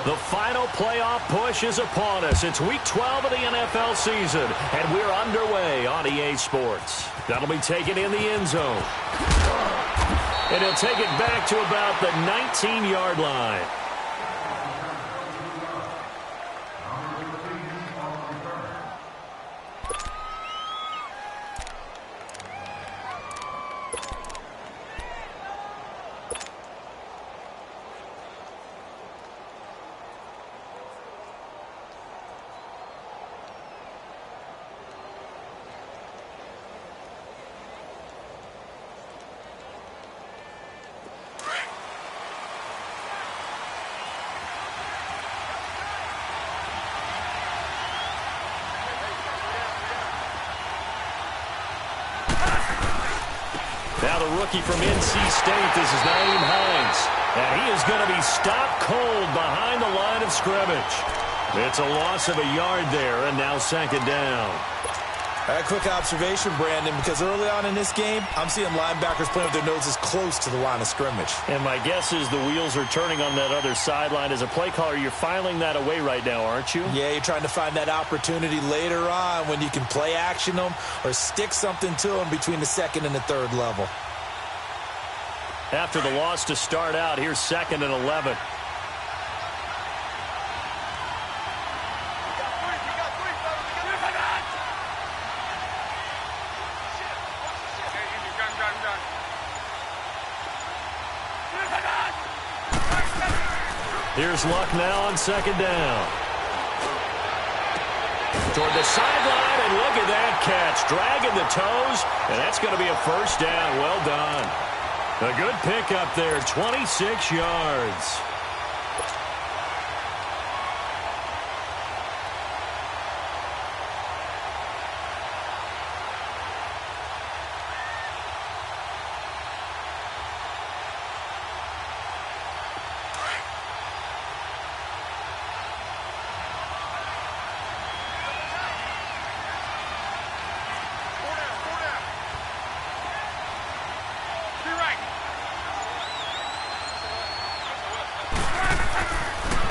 The final playoff push is upon us. It's Week 12 of the NFL season, and we're underway on EA Sports. That'll be taken in the end zone. And he'll take it back to about the 19-yard line. Now the rookie from NC State, this is Nyheim Hines. And he is going to be stopped cold behind the line of scrimmage. It's a loss of a yard there, and now second down. A quick observation, Brandon, because early on in this game, I'm seeing linebackers playing with their noses close to the line of scrimmage. And my guess is the wheels are turning on that other sideline. As a play caller, you're filing that away right now, aren't you? Yeah, you're trying to find that opportunity later on when you can play action them or stick something to them between the second and the third level. After the loss to start out, here's 2nd and 11. Here's Luck now on second down. Toward the sideline, and look at that catch. Dragging the toes, and that's going to be a first down. Well done. A good pickup there, 26 yards.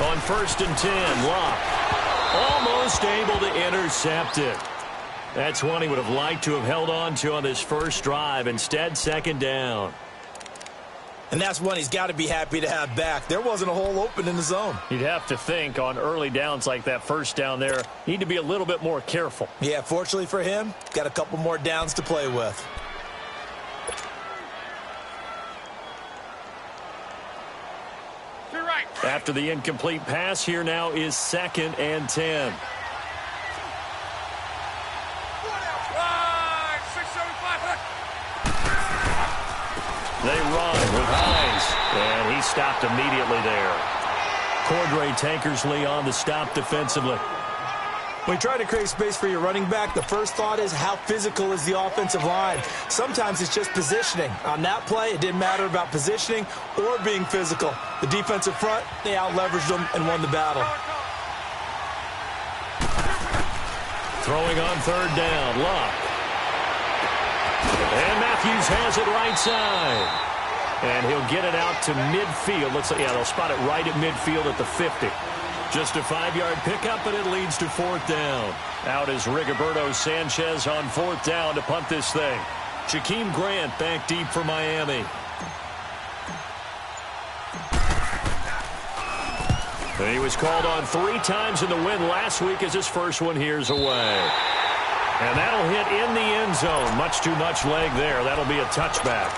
On 1st and 10, Locke almost able to intercept it. That's one he would have liked to have held on to on this first drive. Instead, second down. And that's one he's got to be happy to have back. There wasn't a hole open in the zone. You'd have to think on early downs like that first down there, need to be a little bit more careful. Yeah, fortunately for him, got a couple more downs to play with. After the incomplete pass, here now is 2nd and 10. They run with Hines, and he stopped immediately there. Cordray Tankersley on the stop defensively. When you try to create space for your running back, the first thought is how physical is the offensive line. Sometimes it's just positioning. On that play, it didn't matter about positioning or being physical. The defensive front, they out-leveraged them and won the battle. Throwing on 3rd down, Luck. And Matthews has it right side. And he'll get it out to midfield. Looks like, yeah, they'll spot it right at midfield at the 50. Just a 5-yard pickup, but it leads to 4th down. Out is Rigoberto Sanchez on 4th down to punt this thing. Shaquem Grant back deep for Miami. And he was called on 3 times in the win last week as his first one here's away. And that'll hit in the end zone. Much too much leg there. That'll be a touchback.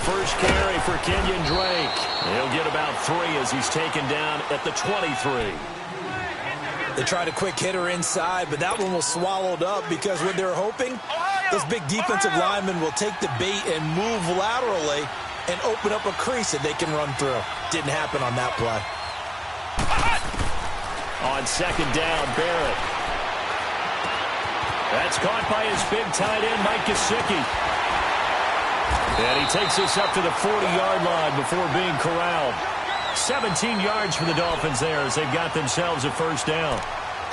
First carry for Kenyon Drake. He'll get about 3 as he's taken down at the 23. They tried a quick hitter inside, but that one was swallowed up because what they're hoping, those big defensive linemen will take the bait and move laterally and open up a crease that they can run through. Didn't happen on that play. On 2nd down, Barrett. That's caught by his big tight end, Mike Gesicki. And he takes us up to the 40-yard line before being corralled. 17 yards for the Dolphins there as they've got themselves a first down.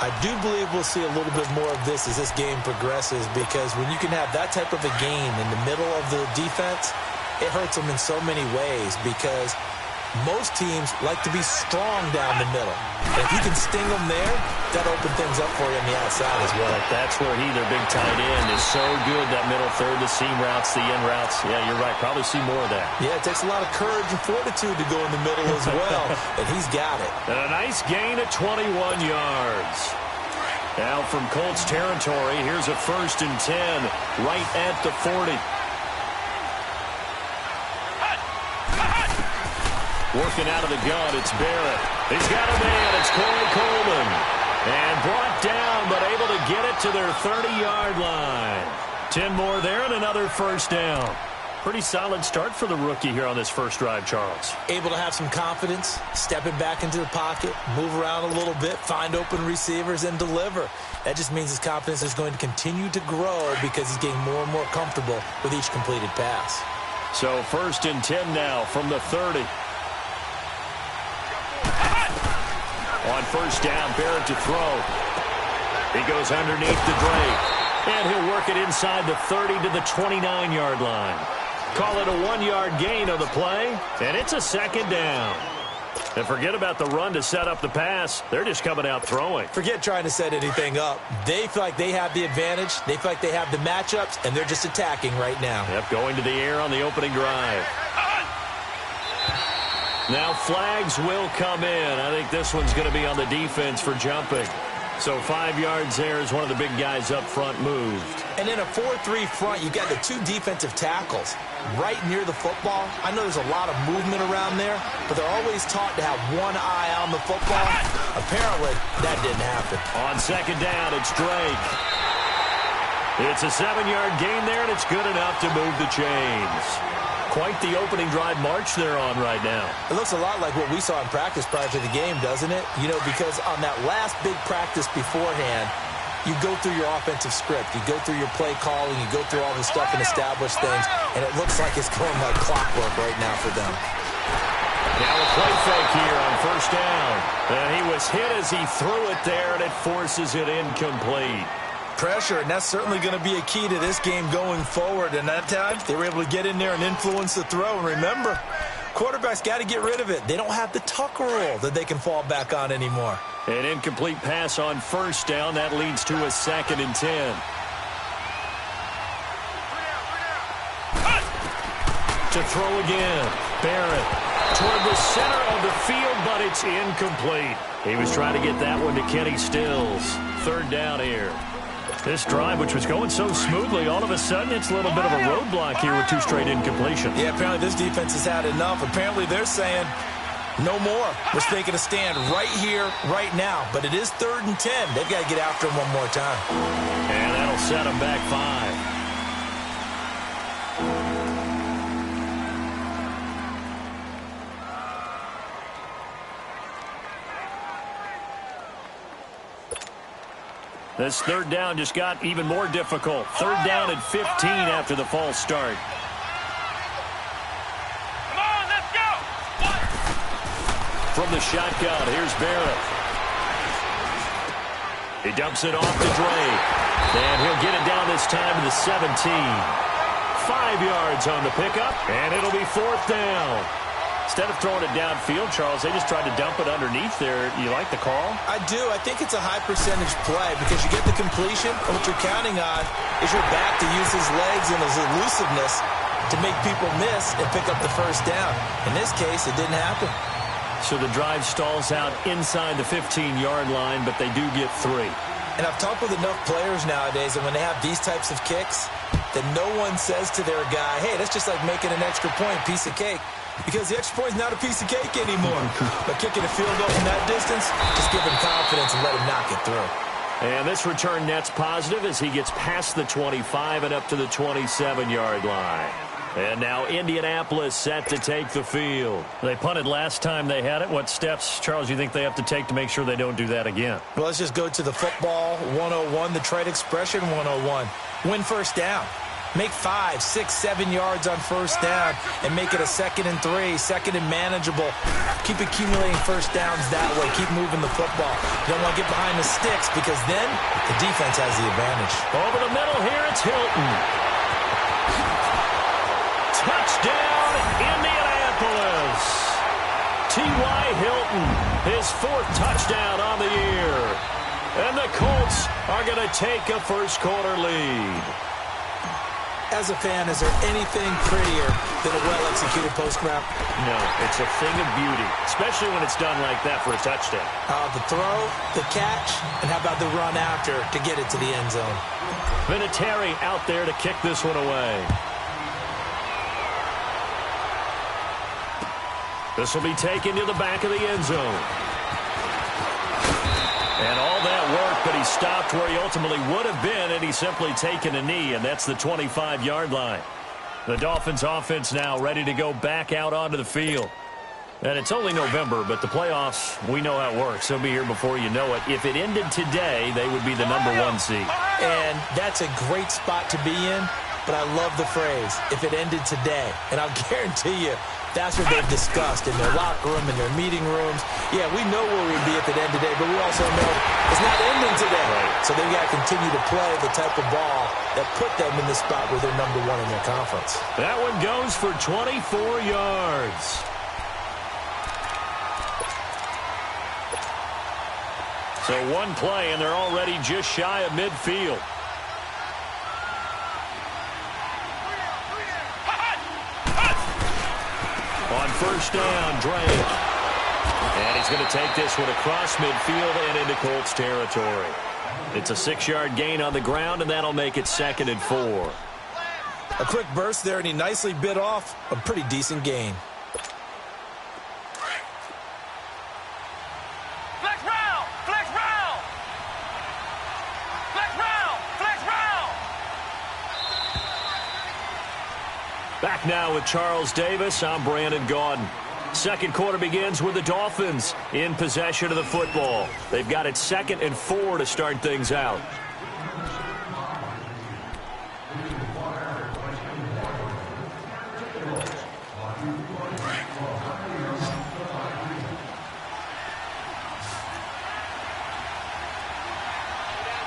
I do believe we'll see a little bit more of this as this game progresses, because when you can have that type of a game in the middle of the defense, it hurts them in so many ways, because most teams like to be strong down the middle. And if you can sting them there, that opens things up for you on the outside as well. That's where their big tight end, is so good, that middle third, the seam routes, the in routes. Yeah, you're right. Probably see more of that. Yeah, it takes a lot of courage and fortitude to go in the middle as well, and he's got it. And a nice gain of 21 yards. Now from Colts territory, here's a 1st and 10 right at the 40. Working out of the gun, it's Barrett. He's got a man. It's Corey Coleman. And brought down, but able to get it to their 30-yard line. 10 more there and another first down. Pretty solid start for the rookie here on this first drive, Charles. Able to have some confidence, stepping back into the pocket, move around a little bit, find open receivers, and deliver. That just means his confidence is going to continue to grow because he's getting more and more comfortable with each completed pass. So 1st and 10 now from the 30. On first down, Barrett to throw. He goes underneath to Drake. And he'll work it inside the 30 to the 29-yard line. Call it a 1-yard gain on the play, and it's a 2nd down. And forget about the run to set up the pass. They're just coming out throwing. Forget trying to set anything up. They feel like they have the advantage. They feel like they have the matchups, and they're just attacking right now. Yep, going to the air on the opening drive. Now flags will come in. I think this one's going to be on the defense for jumping. So 5 yards there as one of the big guys up front moved. And in a 4-3 front, you've got the 2 defensive tackles right near the football. I know there's a lot of movement around there, but they're always taught to have one eye on the football. Apparently, that didn't happen. On 2nd down, it's Drake. It's a 7-yard gain there, and it's good enough to move the chains. Quite the opening drive march they're on right now. It looks a lot like what we saw in practice prior to the game, doesn't it? You know, because on that last big practice beforehand, you go through your offensive script. You go through your play calling. You go through all this stuff and establish things. And it looks like it's going like clockwork right now for them. Now a play fake here on first down. And he was hit as he threw it there, and it forces it incomplete. Pressure, and that's certainly going to be a key to this game going forward. And that time, they were able to get in there and influence the throw. And remember, quarterbacks got to get rid of it. They don't have the tuck rule that they can fall back on anymore. An incomplete pass on first down. That leads to a 2nd and 10. To throw again. Barrett toward the center of the field, but it's incomplete. He was trying to get that one to Kenny Stills. 3rd down here. This drive, which was going so smoothly, all of a sudden it's a little bit of a roadblock here with 2 straight incompletions. Yeah, apparently this defense has had enough. Apparently they're saying no more. We're taking a stand right here, right now. But it is 3rd and 10. They've got to get after him one more time. And that'll set them back 5. This 3rd down just got even more difficult. 3rd down at 15 after the false start. Come on, let's go! From the shotgun, here's Barrett. He dumps it off to Drake. And he'll get it down this time to the 17. 5 yards on the pickup, and it'll be 4th down. Instead of throwing it downfield, Charles, they just tried to dump it underneath there. You like the call? I do. I think it's a high percentage play because you get the completion, and what you're counting on is your back to use his legs and his elusiveness to make people miss and pick up the first down. In this case, it didn't happen. So the drive stalls out inside the 15-yard line, but they do get 3. And I've talked with enough players nowadays, and when they have these types of kicks, that no one says to their guy, hey, that's just like making an extra point, piece of cake. Because the extra point is not a piece of cake anymore. But kicking a field goal from that distance, just give him confidence and let him knock it through. And this return net's positive as he gets past the 25 and up to the 27-yard line. And now Indianapolis set to take the field. They punted last time they had it. What steps, Charles, you think they have to take to make sure they don't do that again? Well, let's just go to the football 101, the trade expression 101. Win first down. Make 5, 6, 7 yards on first down and make it a 2nd and 3, 2nd and manageable. Keep accumulating first downs that way. Keep moving the football. You don't want to get behind the sticks because then the defense has the advantage. Over the middle here, it's Hilton. Touchdown, Indianapolis. T.Y. Hilton, his 4th touchdown on the year. And the Colts are going to take a first-quarter lead. As a fan, is there anything prettier than a well-executed post-route? No, it's a thing of beauty, especially when it's done like that for a touchdown. The throw, the catch, and how about the run after to get it to the end zone? Vinatieri out there to kick this one away. This will be taken to the back of the end zone. And all that work, but he stopped where he ultimately would have been, and he's simply taken a knee, and that's the 25-yard line. The Dolphins offense now ready to go back out onto the field. And it's only November, but the playoffs, we know how it works. They'll be here before you know it. If it ended today, they would be the #1 seed. And that's a great spot to be in, but I love the phrase, if it ended today. And I'll guarantee you, that's what they've discussed in their locker room, in their meeting rooms. Yeah, we know where we'd be if it ended today, but we also know it's not ending today. Right. So they've got to continue to play the type of ball that put them in the spot where they're #1 in their conference. That one goes for 24 yards. So one play, and they're already just shy of midfield. On first down, Drake. And he's going to take this one across midfield and into Colts territory. It's a 6-yard gain on the ground, and that'll make it 2nd and 4. A quick burst there, and he nicely bit off a pretty decent gain. Flex round! Flex round! Flex round! Flex round! Back now with Charles Davis. I'm Brandon Gaudin. Second quarter begins with the Dolphins in possession of the football. They've got it 2nd and 4 to start things out.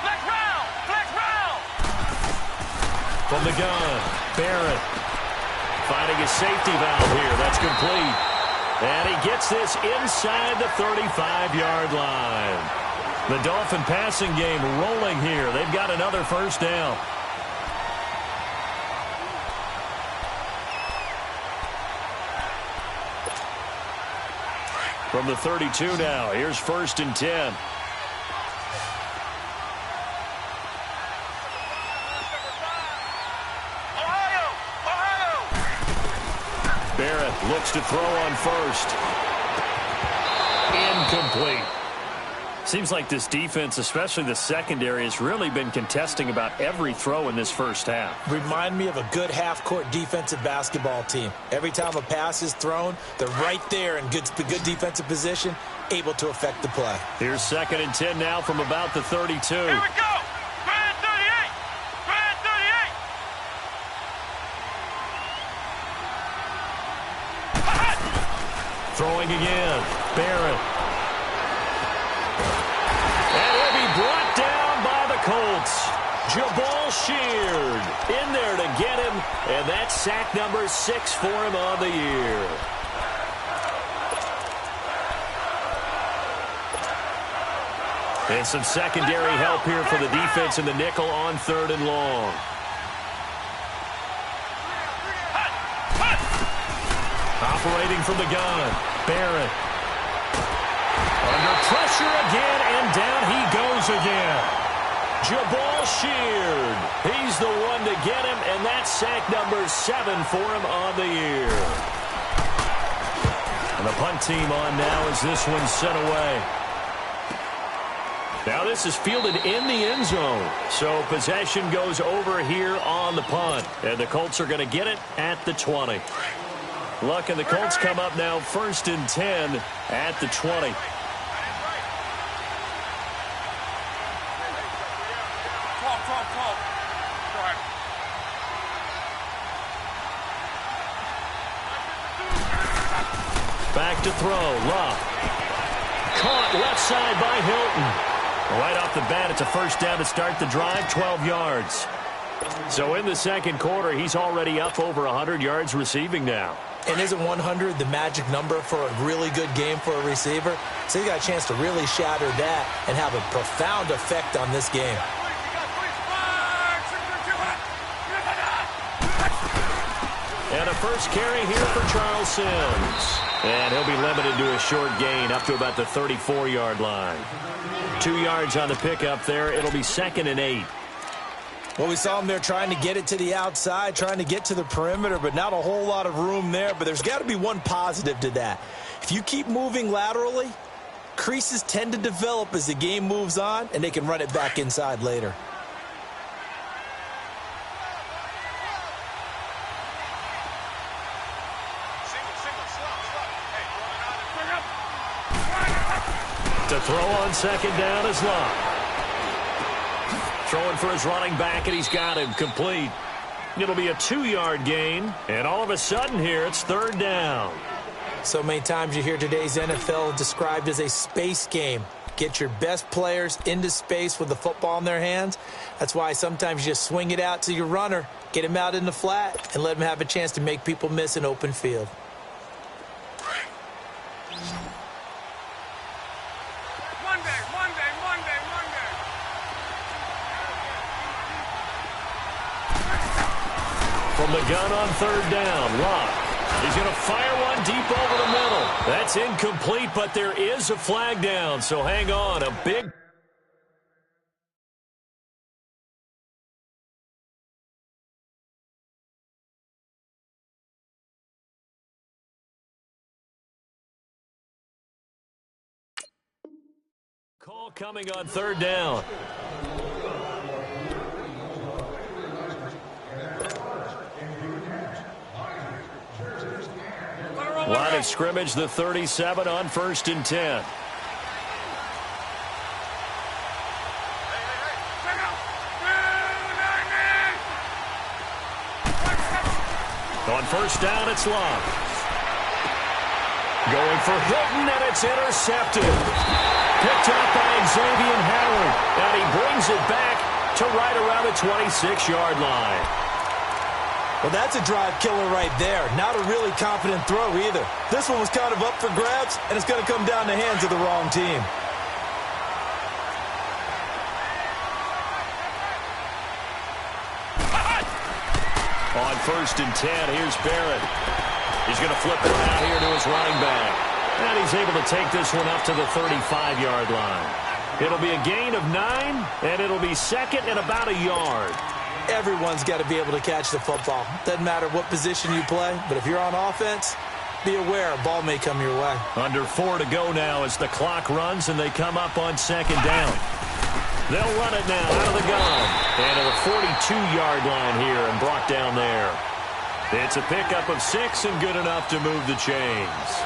Flex round! Flex round! From the gun, Barrett finding his safety valve here. That's complete. And he gets this inside the 35-yard line. The Dolphin passing game rolling here. They've got another first down. From the 32 now, here's 1st and 10. Barrett looks to throw on first. Incomplete. Seems like this defense, especially the secondary, has really been contesting about every throw in this first half. Remind me of a good half-court defensive basketball team. Every time a pass is thrown, they're right there in good defensive position, able to affect the play. Here's 2nd and 10 now from about the 32. Here we go! Grand 38! Grand 38! Throwing again. Barrett. And he'll be brought down by the Colts. Jabal Sheard in there to get him, and that's sack number 6 for him on the year. And some secondary help here for the defense in the nickel on 3rd and long. Operating from the gun, Barrett. Under pressure again, and down he goes again. Jabal Sheard. He's the one to get him, and that's sack number 7 for him on the year. And the punt team on now as this one's sent away. Now this is fielded in the end zone. So possession goes over here on the punt. And the Colts are going to get it at the 20. Luck and the Colts come up now 1st and 10 at the 20. Back to throw. Love. Caught left side by Hilton. Right off the bat, it's a first down to start the drive, 12 yards. So in the second quarter, he's already up over 100 yards receiving now. And isn't 100 the magic number for a really good game for a receiver? So he got a chance to really shatter that and have a profound effect on this game. And a first carry here for Charles Sims. And he'll be limited to a short gain up to about the 34-yard line. 2 yards on the pickup there. It'll be 2nd and 8. Well, we saw him there trying to get it to the outside, trying to get to the perimeter, but not a whole lot of room there. But there's got to be one positive to that. If you keep moving laterally, creases tend to develop as the game moves on, and they can run it back inside later. To throw on second down is Love. Throwing for his running back, and he's got him complete. It'll be a 2-yard gain, and all of a sudden here, it's 3rd down. So many times you hear today's NFL described as a space game. Get your best players into space with the football in their hands. That's why sometimes you just swing it out to your runner, get him out in the flat, and let him have a chance to make people miss an open field. From the gun on 3rd down, Locke. He's going to fire one deep over the middle. That's incomplete, but there is a flag down, so hang on. A big... call coming on 3rd down. Line of scrimmage, the 37 on 1st and 10. On 1st down, it's Love. Going for Hilton, and it's intercepted. Picked up by Xavier Howard, and he brings it back to right around the 26-yard line. Well, that's a drive killer right there. Not a really confident throw either. This one was kind of up for grabs, and it's going to come down the hands of the wrong team. On 1st and 10, here's Barrett. He's going to flip it out here to his running back. And he's able to take this one up to the 35-yard line. It'll be a gain of 9, and it'll be 2nd and about a yard. Everyone's got to be able to catch the football. Doesn't matter what position you play, but if you're on offense, be aware a ball may come your way. Under 4 to go now as the clock runs and they come up on 2nd down. They'll run it now out of the gun. And to the 42-yard line here and brought down there. It's a pickup of 6 and good enough to move the chains.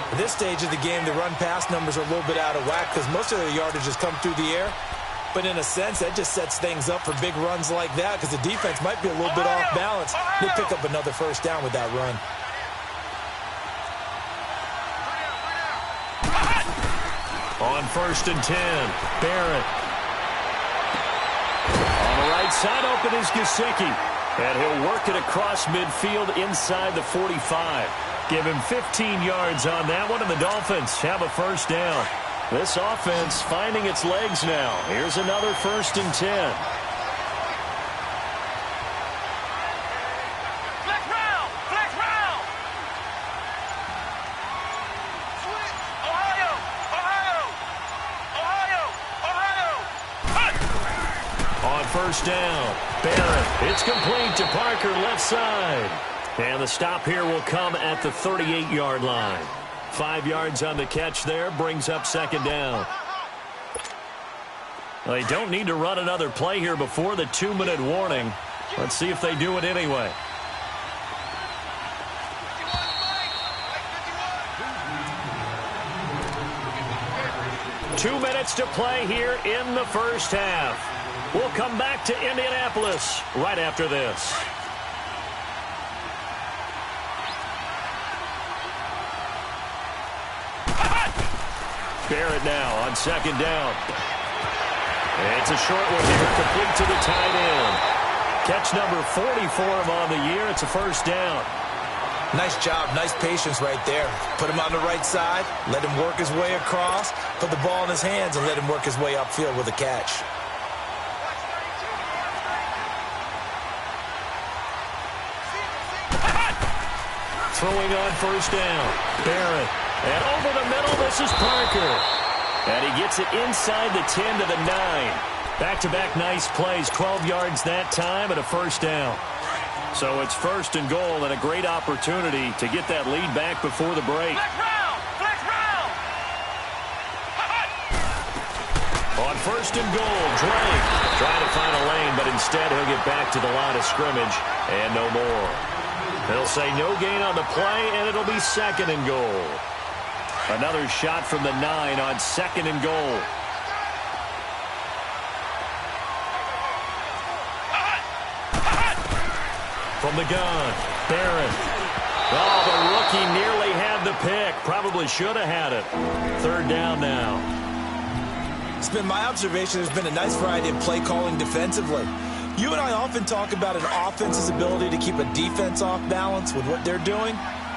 At this stage of the game, the run-pass numbers are a little bit out of whack because most of the yardage has come through the air. But in a sense, that just sets things up for big runs like that because the defense might be a little bit off balance. They pick up another 1st down with that run. On 1st and 10, Barrett. On the right side, open is Gesicki. And he'll work it across midfield inside the 45. Give him 15 yards on that one, and the Dolphins have a 1st down. This offense finding its legs now. Here's another 1st and 10. Flex round! Flex round! Ohio! Ohio! Ohio! Ohio! On 1st down, Barrett. It's complete to Parker left side. And the stop here will come at the 38-yard line. 5 yards on the catch there, brings up 2nd down. They don't need to run another play here before the 2-minute warning. Let's see if they do it anyway. Two minutes to play here in the first half. We'll come back to Indianapolis right after this. Barrett now on second down. It's a short one here, complete to the tight end. Catch number 40 for him on the year. It's a first down. Nice job, nice patience right there. Put him on the right side, let him work his way across, put the ball in his hands, and let him work his way upfield with a catch. Throwing on first down. Barrett. And over the middle, this is Parker. And he gets it inside the 10 to the 9. Back-to-back nice plays, 12 yards that time and a first down. So it's first and goal and a great opportunity to get that lead back before the break. Flex round! On first and goal, Drake trying to find a lane, but instead he'll get back to the line of scrimmage and no more. They'll say no gain on the play, and it'll be second and goal. Another shot from the 9 on second and goal. From the gun, Barrett. Oh, the rookie nearly had the pick. Probably should have had it. Third down now. It's been my observation there's been a nice variety of play calling defensively. You and I often talk about an offense's ability to keep a defense off balance with what they're doing.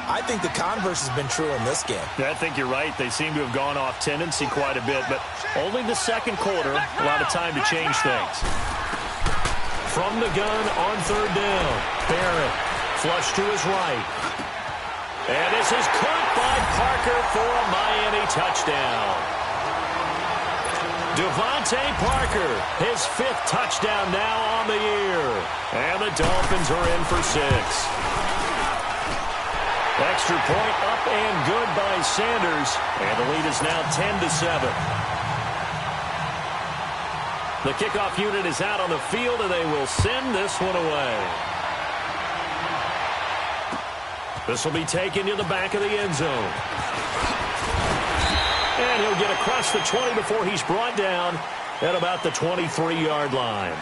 I think the converse has been true in this game. Yeah, I think you're right. They seem to have gone off tendency quite a bit, but only the second quarter, a lot of time to change things. From the gun on third down, Barrett flush to his right. And this is caught by Parker for a Miami touchdown. Devontae Parker, his 5th touchdown now on the year. And the Dolphins are in for 6. Extra point up and good by Sanders. And the lead is now 10-7. The kickoff unit is out on the field, and they will send this one away. This will be taken to the back of the end zone. And he'll get across the 20 before he's brought down at about the 23-yard line.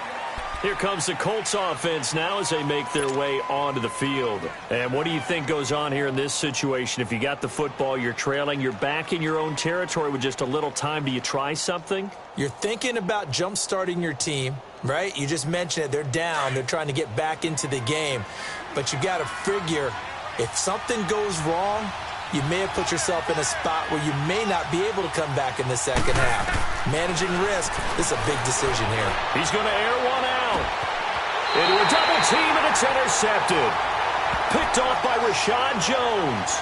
Here comes the Colts offense now as they make their way onto the field. And what do you think goes on here in this situation? If you got the football, you're trailing, you're back in your own territory with just a little time. Do you try something? You're thinking about jump-starting your team, right? You just mentioned it. They're down. They're trying to get back into the game. But you got to figure if something goes wrong, you may have put yourself in a spot where you may not be able to come back in the second half. Managing risk, this is a big decision here. He's going to air one out. Into a double team, and it's intercepted. Picked off by Rashad Jones.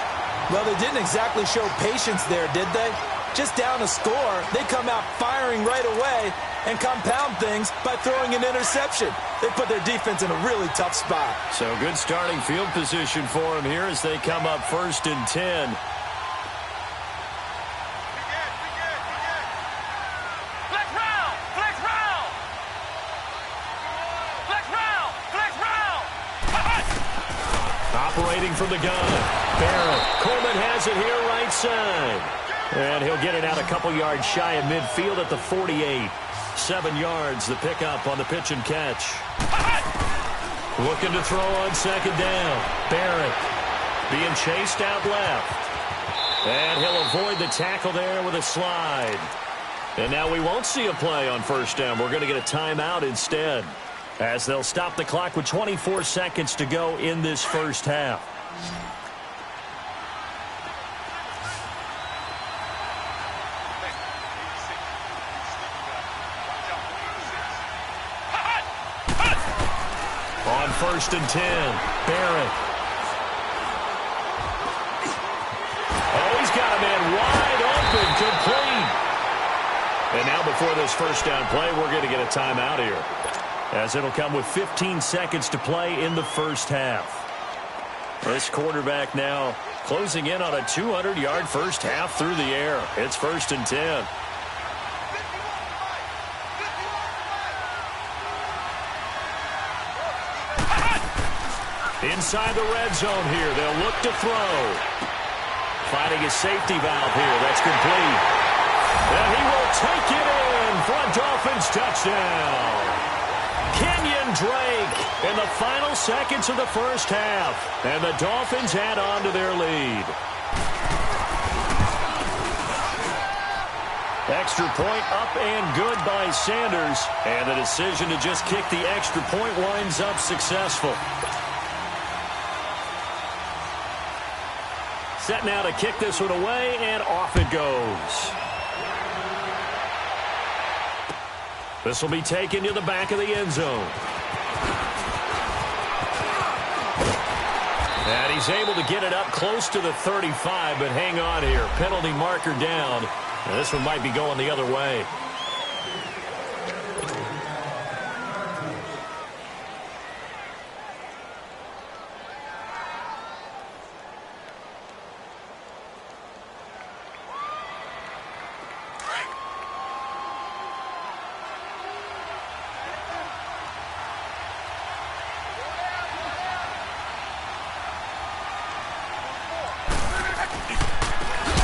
Well, they didn't exactly show patience there, did they? Just down a score, they come out firing right away and compound things by throwing an interception. They put their defense in a really tough spot. So good starting field position for them here as they come up first and 10. Flex round! Flex round! Flex round! Flex round! Operating from the gun. Barrett. Coleman has it here right side. And he'll get it out a couple yards shy of midfield at the 48. 7 yards, the pickup on the pitch and catch. Looking to throw on second down. Barrett being chased out left. And he'll avoid the tackle there with a slide. And now we won't see a play on first down. We're going to get a timeout instead, as they'll stop the clock with 24 seconds to go in this first half. On first and 10, Barrett. Oh, he's got a man wide open, complete. And now before this first down play, we're going to get a timeout here, as it'll come with 15 seconds to play in the first half. This quarterback now closing in on a 200-yard first half through the air. It's first and 10. Inside the red zone here, they'll look to throw. Finding a safety valve here, that's complete. And he will take it in for a Dolphins touchdown. Kenyon Drake in the final seconds of the first half. And the Dolphins add on to their lead. extra point up and good by Sanders. And the decision to just kick the extra point winds up successful. Set now to kick this one away, and off it goes. This will be taken to the back of the end zone. And he's able to get it up close to the 35, but hang on here. Penalty marker down. And this one might be going the other way.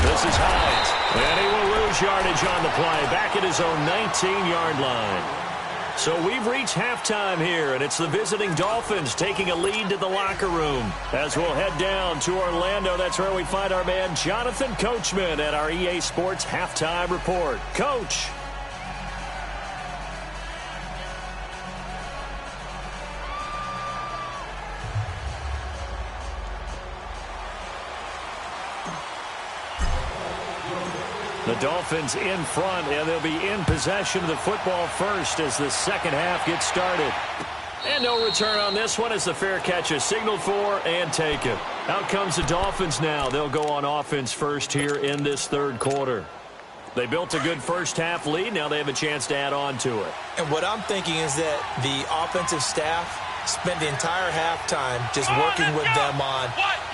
This is Hines, and he will lose yardage on the play, back at his own 19-yard line. So we've reached halftime here, and it's the visiting Dolphins taking a lead to the locker room. As we'll head down to Orlando, that's where we find our man Jonathan Coachman at our EA Sports Halftime Report. Coach. The Dolphins in front, and they'll be in possession of the football first as the second half gets started. And no return on this one as the fair catch is signaled for and taken. Out comes the Dolphins now. They'll go on offense first here in this third quarter. They built a good first half lead. Now they have a chance to add on to it. And what I'm thinking is that the offensive staff spent the entire halftime just working with them on,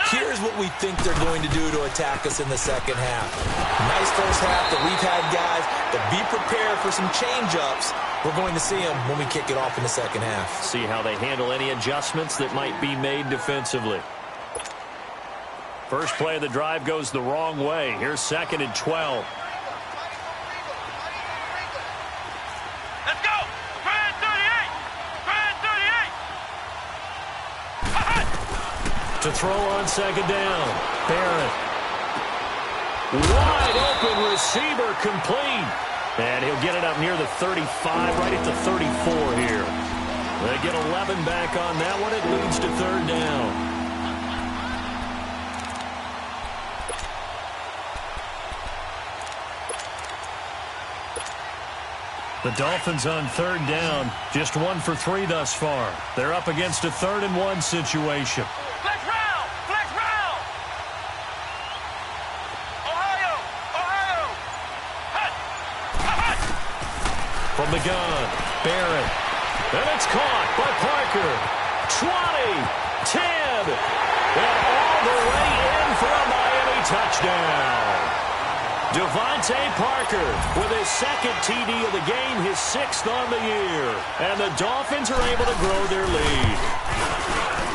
here's what we think they're going to do to attack us in the second half. Nice first half that we've had, guys, but be prepared for some change-ups. We're going to see them when we kick it off in the second half. See how they handle any adjustments that might be made defensively. First play of the drive goes the wrong way. Here's 2nd and 12. Let's go! Fred 38! Fred 38! To throw on 2nd down. Barrett. Wide open receiver complete. And he'll get it up near the 35, right at the 34 here. They get 11 back on that one. It leads to 3rd down. The Dolphins on 3rd down, just 1 for 3 thus far. They're up against a 3rd and 1 situation. Flex round! Flex round! Ohio! Ohio! Hut! Hut! From the gun, Barrett. And it's caught by Parker. 20, 10, and all the way in for a Miami touchdown. Devontae Parker with his 2nd TD of the game, his 6th on the year. And the Dolphins are able to grow their lead.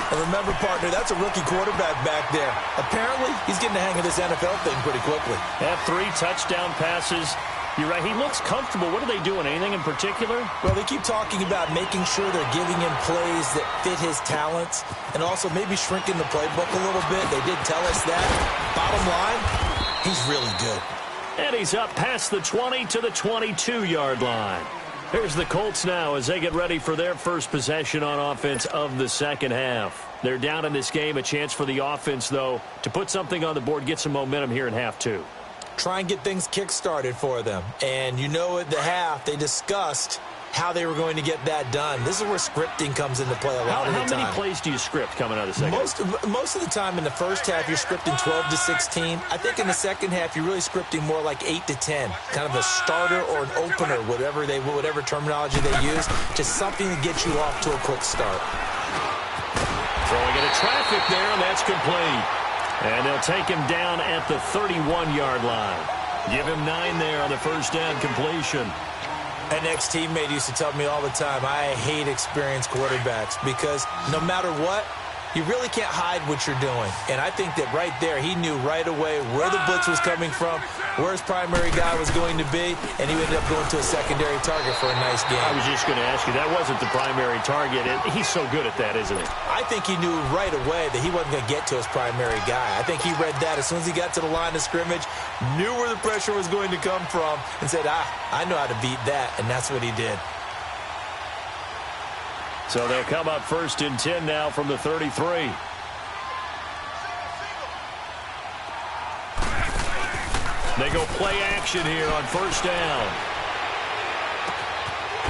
And remember, partner, that's a rookie quarterback back there. Apparently, he's getting the hang of this NFL thing pretty quickly. Have 3 touchdown passes. You're right, he looks comfortable. What are they doing? Anything in particular? Well, they keep talking about making sure they're giving him plays that fit his talents and also maybe shrinking the playbook a little bit. They did tell us that. Bottom line, he's really good. And he's up past the 20 to the 22-yard line. Here's the Colts now as they get ready for their first possession on offense of the second half. They're down in this game. A chance for the offense, though, to put something on the board, get some momentum here in half 2. Try and get things kick-started for them. And you know at the half, they discussed how they were going to get that done. This is where scripting comes into play a lot of the time. How many plays do you script coming out of the second half? Most of the time in the first half, you're scripting 12 to 16. I think in the second half, you're really scripting more like 8 to 10. Kind of a starter or an opener, whatever terminology they use. Just something to get you off to a quick start. Throwing into traffic there, and that's complete. And they'll take him down at the 31-yard line. Give him 9 there on the first down completion. An ex-teammate used to tell me all the time, I hate experienced quarterbacks because no matter what, You really can't hide what you're doing. And I think that right there, he knew right away where the blitz was coming from, where his primary guy was going to be, and he ended up going to a secondary target for a nice game. I was just going to ask you, that wasn't the primary target. He's so good at that, isn't he? I think he knew right away that he wasn't going to get to his primary guy. I think he read that as soon as he got to the line of scrimmage, knew where the pressure was going to come from, and said, I know how to beat that, and that's what he did. So they'll come up 1st and 10 now from the 33. They go play action here on 1st down.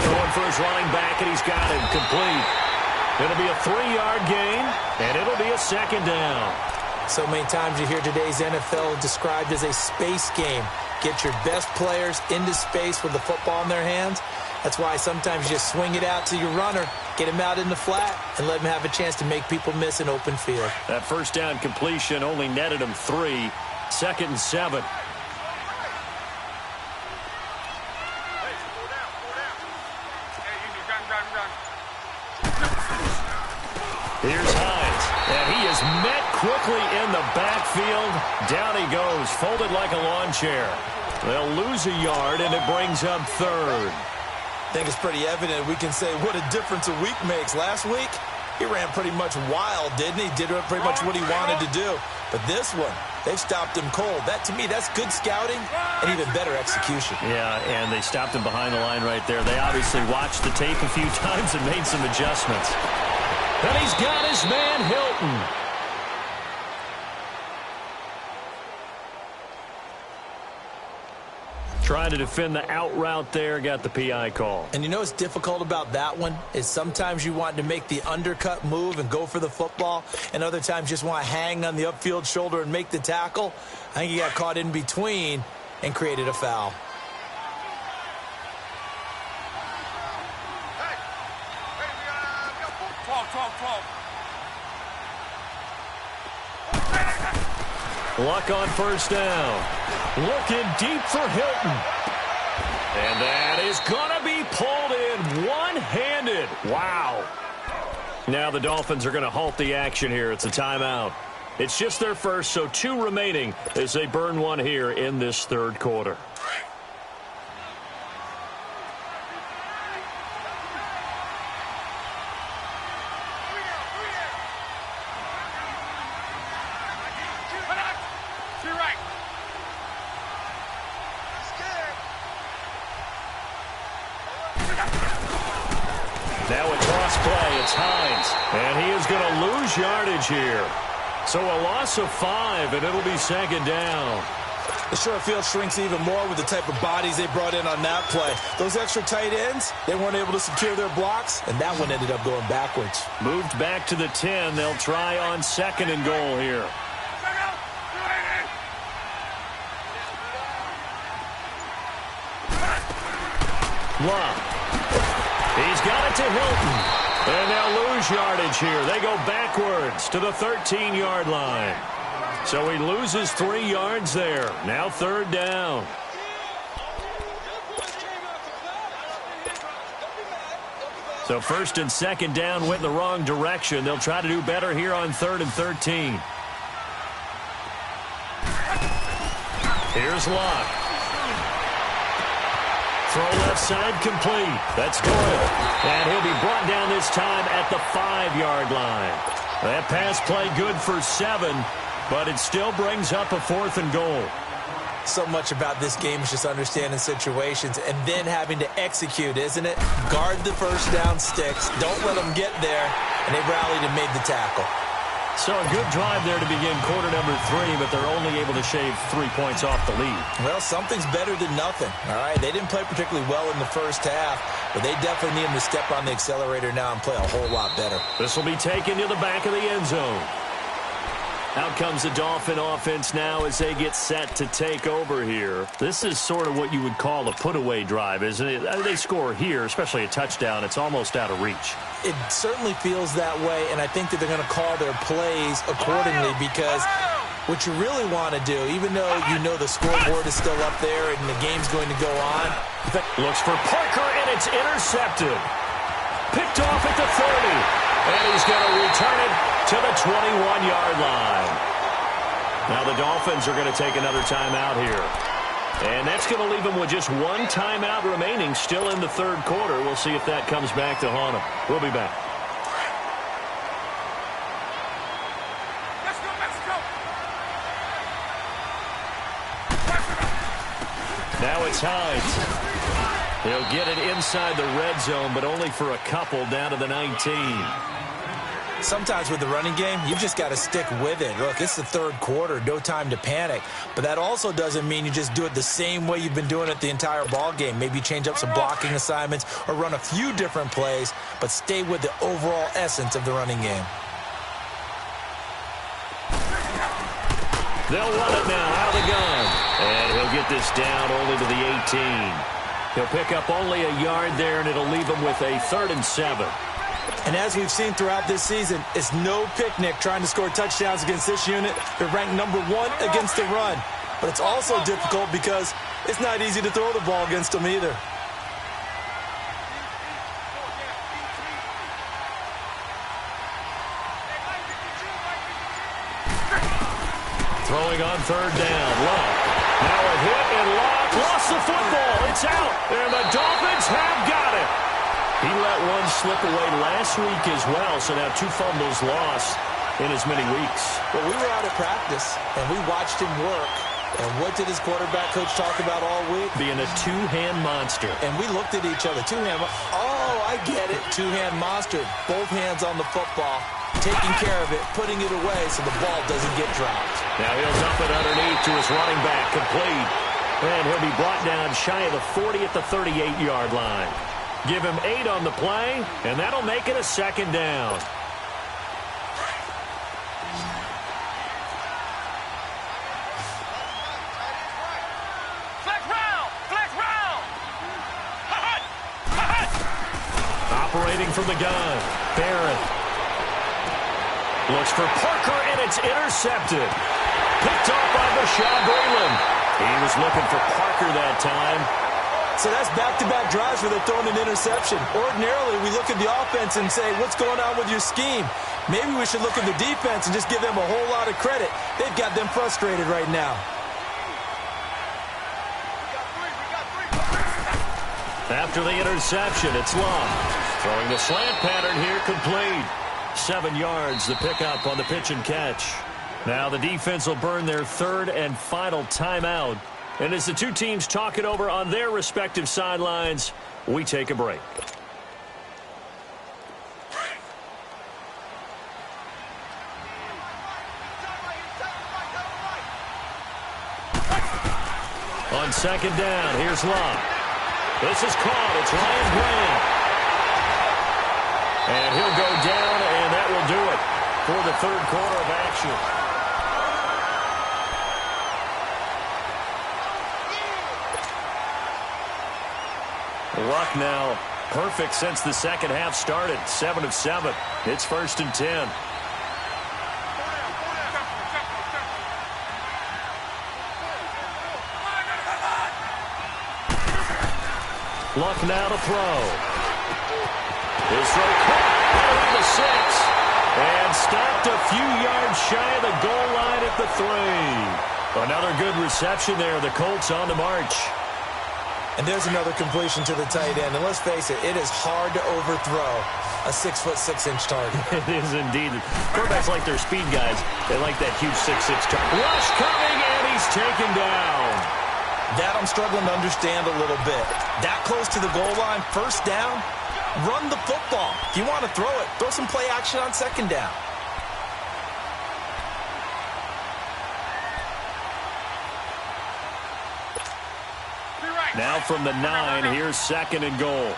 Going for his running back, and he's got it complete. It'll be a 3-yard gain, and it'll be a 2nd down. So many times you hear today's NFL described as a space game. Get your best players into space with the football in their hands. That's why sometimes you just swing it out to your runner, get him out in the flat, and let him have a chance to make people miss an open field. That 1st down completion only netted him 3. 2nd and 7. Here's Hines, and he is met quickly in the backfield. Down he goes, folded like a lawn chair. They'll lose a yard, and it brings up 3rd. I think it's pretty evident we can say what a difference a week makes. Last week, he ran pretty much wild, didn't he? Did pretty much what he wanted to do. But this one, they've stopped him cold. That, to me, that's good scouting and even better execution. Yeah, and they stopped him behind the line right there. They obviously watched the tape a few times and made some adjustments. And he's got his man, Hilton. Trying to defend the out route there, got the PI call. And you know what's difficult about that one is sometimes you want to make the undercut move and go for the football, and other times just want to hang on the upfield shoulder and make the tackle. I think he got caught in between and created a foul. Luck on 1st down. Looking deep for Hilton. And that is going to be pulled in one-handed. Wow. Now the Dolphins are going to halt the action here. It's a timeout. It's just their first, so 2 remaining as they burn one here in this 3rd quarter. Now a toss play, it's Hines, and he is going to lose yardage here. So a loss of 5, and it'll be 2nd down. The short field shrinks even more with the type of bodies they brought in on that play. Those extra tight ends, they weren't able to secure their blocks, and that one ended up going backwards. Moved back to the 10. They'll try on 2nd and goal here. Love. He's got it to Hilton. And they'll lose yardage here. They go backwards to the 13-yard line. So he loses 3 yards there. Now 3rd down. So 1st and 2nd down went in the wrong direction. They'll try to do better here on 3rd and 13. Here's Locke. Throw left side complete. That's Doyle. And he'll be brought down this time at the 5-yard line. That pass play good for 7, but it still brings up a 4th and goal. So much about this game is just understanding situations and then having to execute, isn't it? Guard the first down sticks. Don't let them get there. And they rallied and made the tackle. So a good drive there to begin quarter number 3, but they're only able to shave 3 points off the lead. Well, something's better than nothing, all right? They didn't play particularly well in the first half, but they definitely need them to step on the accelerator now and play a whole lot better. This will be taken to the back of the end zone. Out comes the Dolphin offense now as they get set to take over here. This is sort of what you would call a put-away drive, isn't it? They score here, especially a touchdown. It's almost out of reach. It certainly feels that way, and I think that they're going to call their plays accordingly because what you really want to do, even though you know the scoreboard is still up there and the game's going to go on. Looks for Parker, and it's intercepted. Picked off at the 30. And he's going to return it to the 21-yard line. Now the Dolphins are going to take another timeout here. And that's going to leave them with just one timeout remaining still in the third quarter. We'll see if that comes back to haunt them. We'll be back. Now it's Hines. He'll get it inside the red zone, but only for a couple down to the 19. Sometimes with the running game, you've just got to stick with it. Look, it's the third quarter, no time to panic. But that also doesn't mean you just do it the same way you've been doing it the entire ball game. Maybe change up some blocking assignments or run a few different plays, but stay with the overall essence of the running game. They'll run it now out of the gun. And he'll get this down only to the 18. He'll pick up only a yard there, and it'll leave him with a 3rd and 7. And as we've seen throughout this season, it's no picnic trying to score touchdowns against this unit. They're ranked number 1 against the run. But it's also difficult because it's not easy to throw the ball against them either. Throwing on 3rd down. Luck. Now a hit, and Luck lost the football. It's out, and the Dolphins have got it. He let one slip away last week as well, so now 2 fumbles lost in as many weeks. Well, we were out at practice, and we watched him work. And what did his quarterback coach talk about all week? Being a two-hand monster. And we looked at each other. Oh, I get it. Two-hand monster. Both hands on the football, taking care of it, putting it away so the ball doesn't get dropped. Now he'll dump it underneath to his running back, complete. And he'll be brought down shy of the 40 at the 38-yard line. Give him 8 on the play, and that'll make it a 2nd down. Operating from the gun, Barron. Looks for Parker, and it's intercepted. Picked off by Bashaud Breeland. He was looking for Parker that time. So that's back-to-back drives where they're throwing an interception. Ordinarily, we look at the offense and say, what's going on with your scheme? Maybe we should look at the defense and just give them a whole lot of credit. They've got them frustrated right now. After the interception, it's Long. Throwing the slant pattern here, complete. 7 yards, the pickup on the pitch and catch. Now the defense will burn their 3rd and final timeout. And as the two teams talk it over on their respective sidelines, we take a break. On 2nd down, here's Long. This is caught. It's Ryan Grant. And he'll go down, and that will do it for the 3rd quarter of action. Luck now perfect since the second half started. 7 of 7. It's 1st and 10. Luck now to throw. His throw caught at the 6. And stopped a few yards shy of the goal line at the 3. Another good reception there. The Colts on the march. And there's another completion to the tight end. And let's face it, it is hard to overthrow a 6'6" target. It is indeed. Quarterbacks like their speed guys. They like that huge 6'6" target. Rush coming, and he's taken down. That I'm struggling to understand a little bit. That close to the goal line, 1st down, run the football. If you want to throw it, throw some play action on 2nd down. Now from the 9, here's 2nd and goal.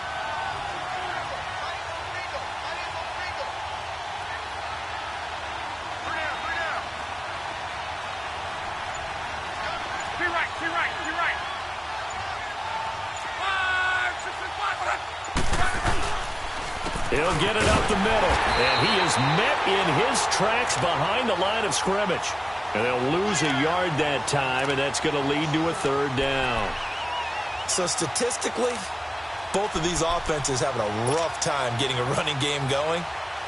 He'll get it up the middle, and he is met in his tracks behind the line of scrimmage. And they'll lose a yard that time, and that's going to lead to a 3rd down. So statistically, both of these offenses having a rough time getting a running game going.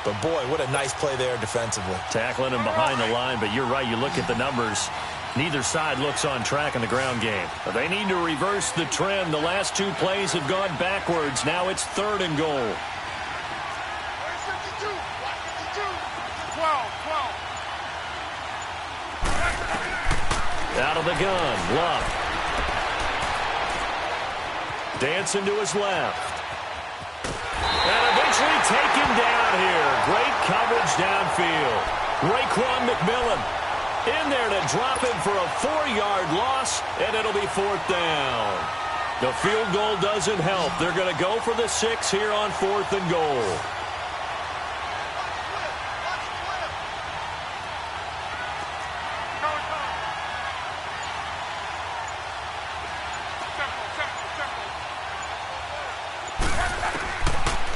But, boy, what a nice play there defensively. Tackling him behind the line, but you're right. You look at the numbers. Neither side looks on track in the ground game. They need to reverse the trend. The last two plays have gone backwards. Now it's 3rd and goal. 12. Out of the gun, Luck. Dancing to his left. And eventually taken down here. Great coverage downfield. Raekwon McMillan in there to drop him for a 4-yard loss, and it'll be 4th down. The field goal doesn't help. They're going to go for the 6 here on 4th and goal.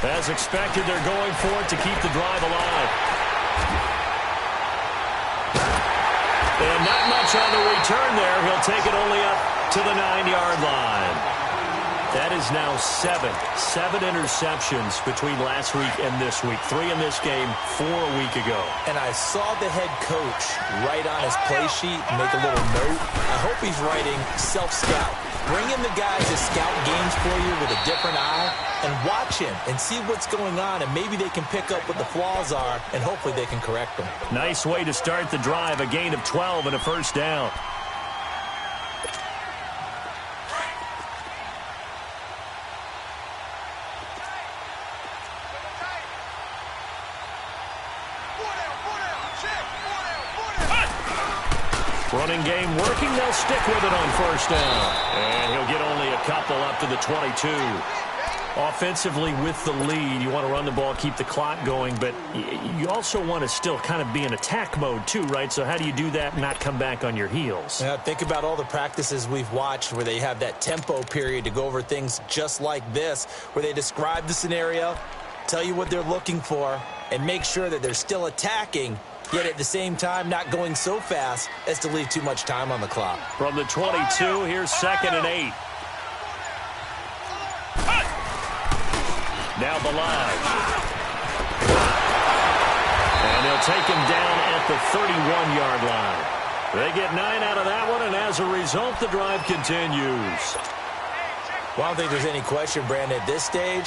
As expected, they're going for it to keep the drive alive. And not much on the return there. He'll take it only up to the 9-yard line. That is now 7 interceptions between last week and this week. 3 in this game, 4 a week ago. And I saw the head coach write on his play sheet and make a little note. I hope he's writing self-scout. Bring in the guys to scout games for you with a different eye and watch him and see what's going on, and maybe they can pick up what the flaws are, and hopefully they can correct them. Nice way to start the drive, a gain of 12 and a 1st down. Running game working. They'll stick with it on 1st down. And he'll get only a couple up to the 22. Offensively with the lead, you want to run the ball, keep the clock going, but you also want to still kind of be in attack mode too, right? So how do you do that and not come back on your heels? Yeah, think about all the practices we've watched where they have that tempo period to go over things just like this, where they describe the scenario, tell you what they're looking for, and make sure that they're still attacking, yet at the same time not going so fast as to leave too much time on the clock. From the 22, here's 2nd and 8. Now Balaj. And they'll take him down at the 31-yard line. They get 9 out of that one, and as a result, the drive continues. Well, I don't think there's any question, Brandon, at this stage,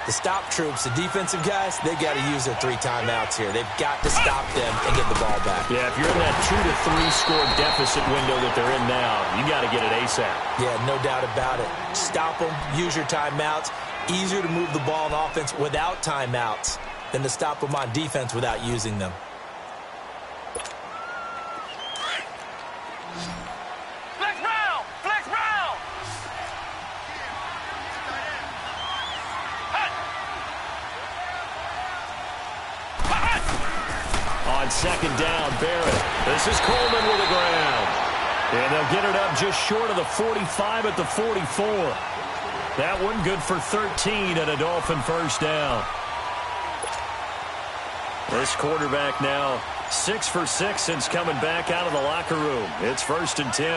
the stop troops, the defensive guys, they got to use their 3 timeouts here. They've got to stop them and get the ball back. Yeah, if you're in that 2 to 3 score deficit window that they're in now, you got to get it ASAP. Yeah, no doubt about it. Stop them, use your timeouts. Easier to move the ball on offense without timeouts than to stop them on defense without using them. Flex round! Flex round! On 2nd down, Barrett. This is Coleman with the ground. And they'll get it up just short of the 45 at the 44. That one good for 13 and a Dolphin 1st down. This quarterback now 6 for 6 since coming back out of the locker room. It's 1st and 10.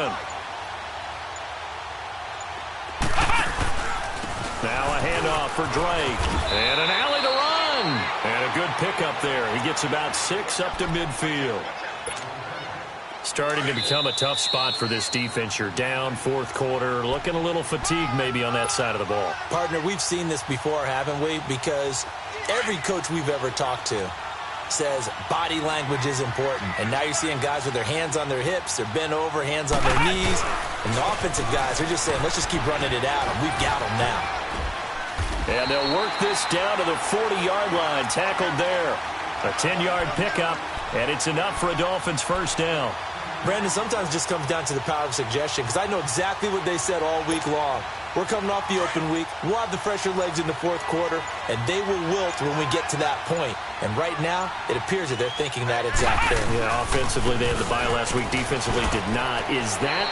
Now a handoff for Drake. And an alley to run. And a good pickup there. He gets about 6 up to midfield. Starting to become a tough spot for this defense. You're down 4th quarter, looking a little fatigued maybe on that side of the ball. Partner, we've seen this before, haven't we? Because every coach we've ever talked to says body language is important. And now you're seeing guys with their hands on their hips, they're bent over, hands on their knees. And the offensive guys are just saying, let's just keep running it out, and we've got them now. And they'll work this down to the 40-yard line, tackled there. A 10-yard pickup, and it's enough for a Dolphins 1st down. Brandon, sometimes it just comes down to the power of suggestion, because I know exactly what they said all week long. We're coming off the open week. We'll have the fresher legs in the 4th quarter, and they will wilt when we get to that point. And right now, it appears that they're thinking that exact thing. Yeah, offensively, they had the bye last week. Defensively, did not. Is that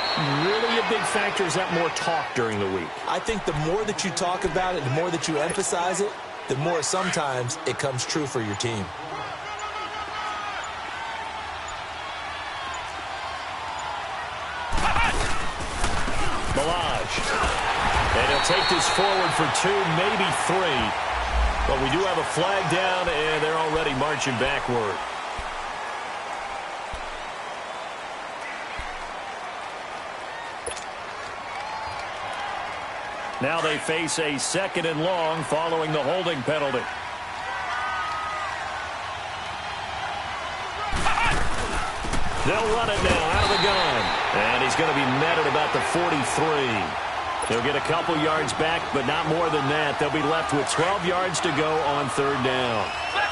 really a big factor? Is that more talk during the week? I think the more that you talk about it, the more that you emphasize it, the more sometimes it comes true for your team. Balaj. And he'll take this forward for 2, maybe 3. But we do have a flag down, and they're already marching backward. Now they face a 2nd and long following the holding penalty. They'll run it now out of the gun. And he's going to be met at about the 43. He'll get a couple yards back, but not more than that. They'll be left with 12 yards to go on 3rd down.